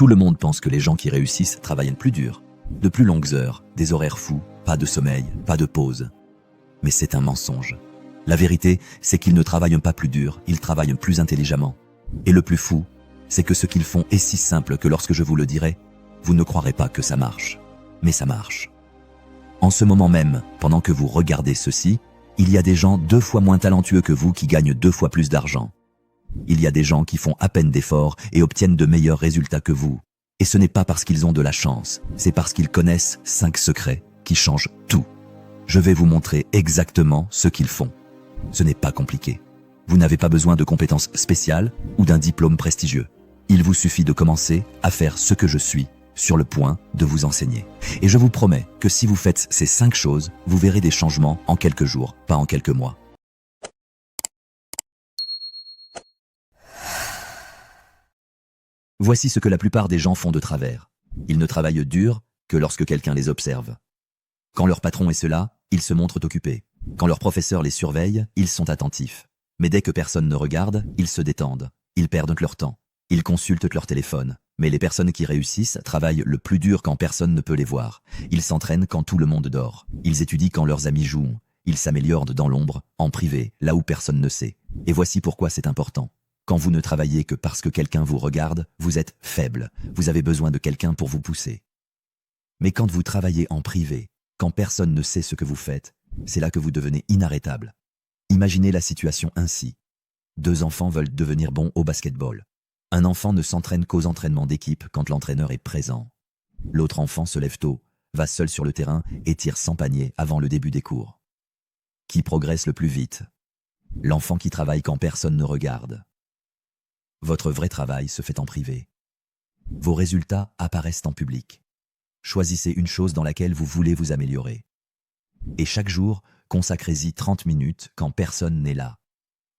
Tout le monde pense que les gens qui réussissent travaillent plus dur, de plus longues heures, des horaires fous, pas de sommeil, pas de pause. Mais c'est un mensonge. La vérité, c'est qu'ils ne travaillent pas plus dur, ils travaillent plus intelligemment. Et le plus fou, c'est que ce qu'ils font est si simple que lorsque je vous le dirai, vous ne croirez pas que ça marche. Mais ça marche. En ce moment même, pendant que vous regardez ceci, il y a des gens 2 fois moins talentueux que vous qui gagnent 2 fois plus d'argent. Il y a des gens qui font à peine d'efforts et obtiennent de meilleurs résultats que vous. Et ce n'est pas parce qu'ils ont de la chance, c'est parce qu'ils connaissent 5 secrets qui changent tout. Je vais vous montrer exactement ce qu'ils font. Ce n'est pas compliqué. Vous n'avez pas besoin de compétences spéciales ou d'un diplôme prestigieux. Il vous suffit de commencer à faire ce que je suis sur le point de vous enseigner. Et je vous promets que si vous faites ces 5 choses, vous verrez des changements en quelques jours, pas en quelques mois. Voici ce que la plupart des gens font de travers. Ils ne travaillent dur que lorsque quelqu'un les observe. Quand leur patron est cela, ils se montrent occupés. Quand leur professeur les surveille, ils sont attentifs. Mais dès que personne ne regarde, ils se détendent. Ils perdent leur temps. Ils consultent leur téléphone. Mais les personnes qui réussissent travaillent le plus dur quand personne ne peut les voir. Ils s'entraînent quand tout le monde dort. Ils étudient quand leurs amis jouent. Ils s'améliorent dans l'ombre, en privé, là où personne ne sait. Et voici pourquoi c'est important. Quand vous ne travaillez que parce que quelqu'un vous regarde, vous êtes faible. Vous avez besoin de quelqu'un pour vous pousser. Mais quand vous travaillez en privé, quand personne ne sait ce que vous faites, c'est là que vous devenez inarrêtable. Imaginez la situation ainsi. 2 enfants veulent devenir bons au basketball. Un enfant ne s'entraîne qu'aux entraînements d'équipe quand l'entraîneur est présent. L'autre enfant se lève tôt, va seul sur le terrain et tire sans panier avant le début des cours. Qui progresse le plus vite? L'enfant qui travaille quand personne ne regarde. Votre vrai travail se fait en privé. Vos résultats apparaissent en public. Choisissez une chose dans laquelle vous voulez vous améliorer. Et chaque jour, consacrez-y 30 minutes quand personne n'est là.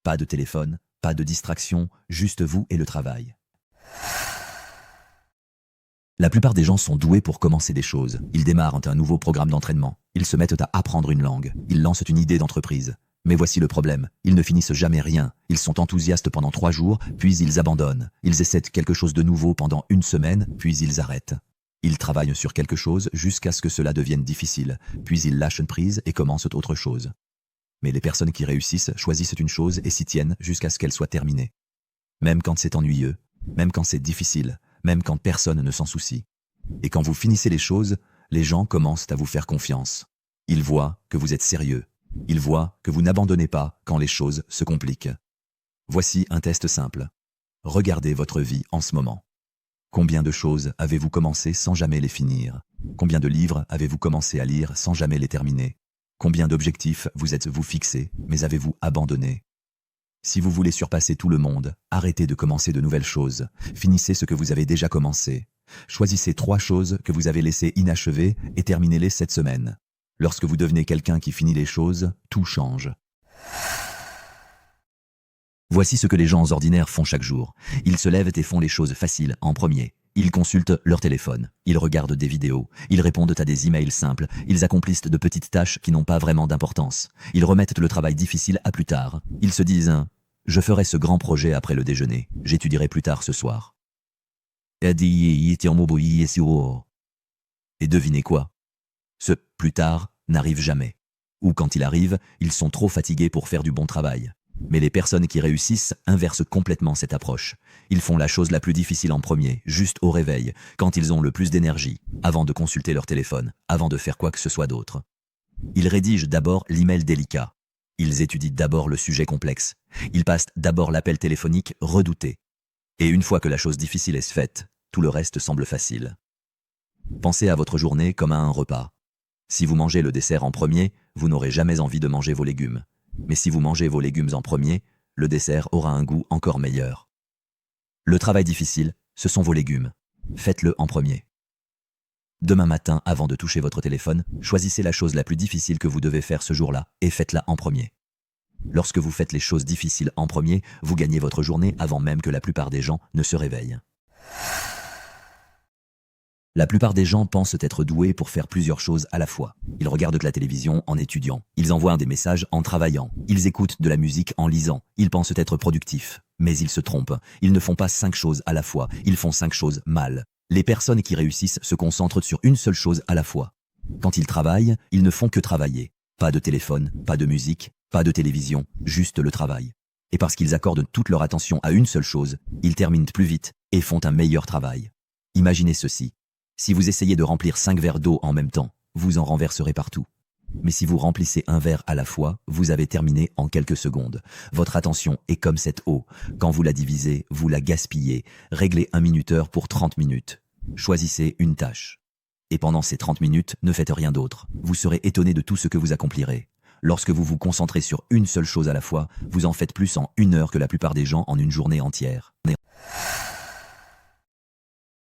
Pas de téléphone, pas de distraction, juste vous et le travail. La plupart des gens sont doués pour commencer des choses. Ils démarrent un nouveau programme d'entraînement. Ils se mettent à apprendre une langue. Ils lancent une idée d'entreprise. Mais voici le problème. Ils ne finissent jamais rien. Ils sont enthousiastes pendant 3 jours, puis ils abandonnent. Ils essaient quelque chose de nouveau pendant 1 semaine, puis ils arrêtent. Ils travaillent sur quelque chose jusqu'à ce que cela devienne difficile, puis ils lâchent une prise et commencent autre chose. Mais les personnes qui réussissent choisissent une chose et s'y tiennent jusqu'à ce qu'elle soit terminée. Même quand c'est ennuyeux, même quand c'est difficile, même quand personne ne s'en soucie. Et quand vous finissez les choses, les gens commencent à vous faire confiance. Ils voient que vous êtes sérieux. Ils voient que vous n'abandonnez pas quand les choses se compliquent. Voici un test simple. Regardez votre vie en ce moment. Combien de choses avez-vous commencé sans jamais les finir? Combien de livres avez-vous commencé à lire sans jamais les terminer? Combien d'objectifs vous êtes-vous fixés, mais avez-vous abandonné? Si vous voulez surpasser tout le monde, arrêtez de commencer de nouvelles choses. Finissez ce que vous avez déjà commencé. Choisissez 3 choses que vous avez laissées inachevées et terminez-les cette semaine. Lorsque vous devenez quelqu'un qui finit les choses, tout change. Voici ce que les gens ordinaires font chaque jour. Ils se lèvent et font les choses faciles en premier. Ils consultent leur téléphone, ils regardent des vidéos, ils répondent à des emails simples, ils accomplissent de petites tâches qui n'ont pas vraiment d'importance. Ils remettent le travail difficile à plus tard. Ils se disent « Je ferai ce grand projet après le déjeuner, j'étudierai plus tard ce soir. » Et devinez quoi? Ce « plus tard » n'arrive jamais. Ou quand il arrive, ils sont trop fatigués pour faire du bon travail. Mais les personnes qui réussissent inversent complètement cette approche. Ils font la chose la plus difficile en premier, juste au réveil, quand ils ont le plus d'énergie, avant de consulter leur téléphone, avant de faire quoi que ce soit d'autre. Ils rédigent d'abord l'email délicat. Ils étudient d'abord le sujet complexe. Ils passent d'abord l'appel téléphonique redouté. Et une fois que la chose difficile est faite, tout le reste semble facile. Pensez à votre journée comme à un repas. Si vous mangez le dessert en premier, vous n'aurez jamais envie de manger vos légumes. Mais si vous mangez vos légumes en premier, le dessert aura un goût encore meilleur. Le travail difficile, ce sont vos légumes. Faites-le en premier. Demain matin, avant de toucher votre téléphone, choisissez la chose la plus difficile que vous devez faire ce jour-là et faites-la en premier. Lorsque vous faites les choses difficiles en premier, vous gagnez votre journée avant même que la plupart des gens ne se réveillent. La plupart des gens pensent être doués pour faire plusieurs choses à la fois. Ils regardent la télévision en étudiant. Ils envoient des messages en travaillant. Ils écoutent de la musique en lisant. Ils pensent être productifs. Mais ils se trompent. Ils ne font pas 5 choses à la fois. Ils font 5 choses mal. Les personnes qui réussissent se concentrent sur une seule chose à la fois. Quand ils travaillent, ils ne font que travailler. Pas de téléphone, pas de musique, pas de télévision, juste le travail. Et parce qu'ils accordent toute leur attention à une seule chose, ils terminent plus vite et font un meilleur travail. Imaginez ceci. Si vous essayez de remplir 5 verres d'eau en même temps, vous en renverserez partout. Mais si vous remplissez un verre à la fois, vous avez terminé en quelques secondes. Votre attention est comme cette eau. Quand vous la divisez, vous la gaspillez. Réglez un minuteur pour 30 minutes. Choisissez une tâche. Et pendant ces 30 minutes, ne faites rien d'autre. Vous serez étonné de tout ce que vous accomplirez. Lorsque vous vous concentrez sur une seule chose à la fois, vous en faites plus en 1 heure que la plupart des gens en une journée entière.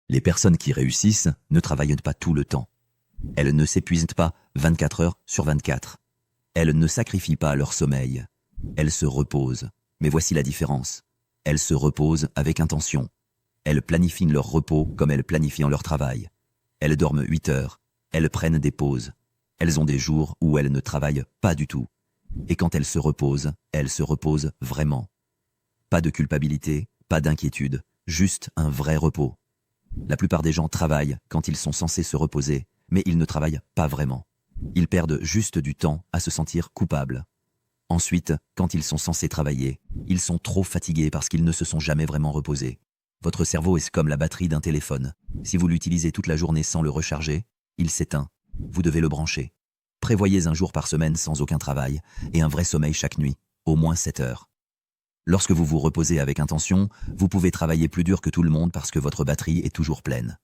Les personnes qui réussissent ne travaillent pas tout le temps. Elles ne s'épuisent pas 24 heures sur 24. Elles ne sacrifient pas leur sommeil. Elles se reposent. Mais voici la différence. Elles se reposent avec intention. Elles planifient leur repos comme elles planifient leur travail. Elles dorment 8 heures. Elles prennent des pauses. Elles ont des jours où elles ne travaillent pas du tout. Et quand elles se reposent vraiment. Pas de culpabilité, pas d'inquiétude, juste un vrai repos. La plupart des gens travaillent quand ils sont censés se reposer, mais ils ne travaillent pas vraiment. Ils perdent juste du temps à se sentir coupables. Ensuite, quand ils sont censés travailler, ils sont trop fatigués parce qu'ils ne se sont jamais vraiment reposés. Votre cerveau est comme la batterie d'un téléphone. Si vous l'utilisez toute la journée sans le recharger, il s'éteint. Vous devez le brancher. Prévoyez un jour par semaine sans aucun travail et un vrai sommeil chaque nuit, au moins 7 heures. Lorsque vous vous reposez avec intention, vous pouvez travailler plus dur que tout le monde parce que votre batterie est toujours pleine.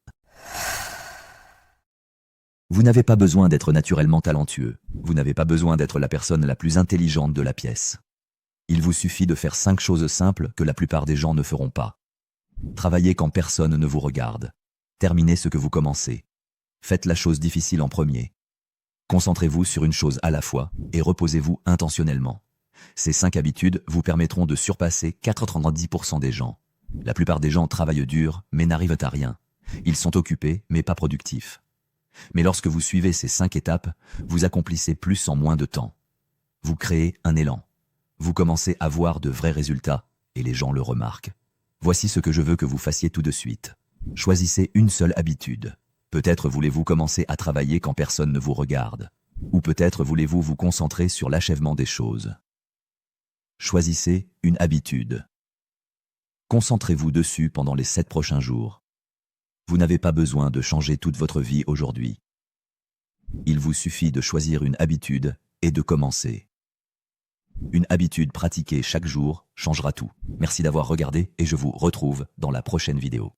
Vous n'avez pas besoin d'être naturellement talentueux. Vous n'avez pas besoin d'être la personne la plus intelligente de la pièce. Il vous suffit de faire 5 choses simples que la plupart des gens ne feront pas. Travaillez quand personne ne vous regarde. Terminez ce que vous commencez. Faites la chose difficile en premier. Concentrez-vous sur une chose à la fois et reposez-vous intentionnellement. Ces 5 habitudes vous permettront de surpasser 90% des gens. La plupart des gens travaillent dur mais n'arrivent à rien. Ils sont occupés mais pas productifs. Mais lorsque vous suivez ces 5 étapes, vous accomplissez plus en moins de temps. Vous créez un élan. Vous commencez à voir de vrais résultats et les gens le remarquent. Voici ce que je veux que vous fassiez tout de suite. Choisissez une seule habitude. Peut-être voulez-vous commencer à travailler quand personne ne vous regarde. Ou peut-être voulez-vous vous concentrer sur l'achèvement des choses. Choisissez une habitude. Concentrez-vous dessus pendant les 7 prochains jours. Vous n'avez pas besoin de changer toute votre vie aujourd'hui. Il vous suffit de choisir une habitude et de commencer. Une habitude pratiquée chaque jour changera tout. Merci d'avoir regardé et je vous retrouve dans la prochaine vidéo.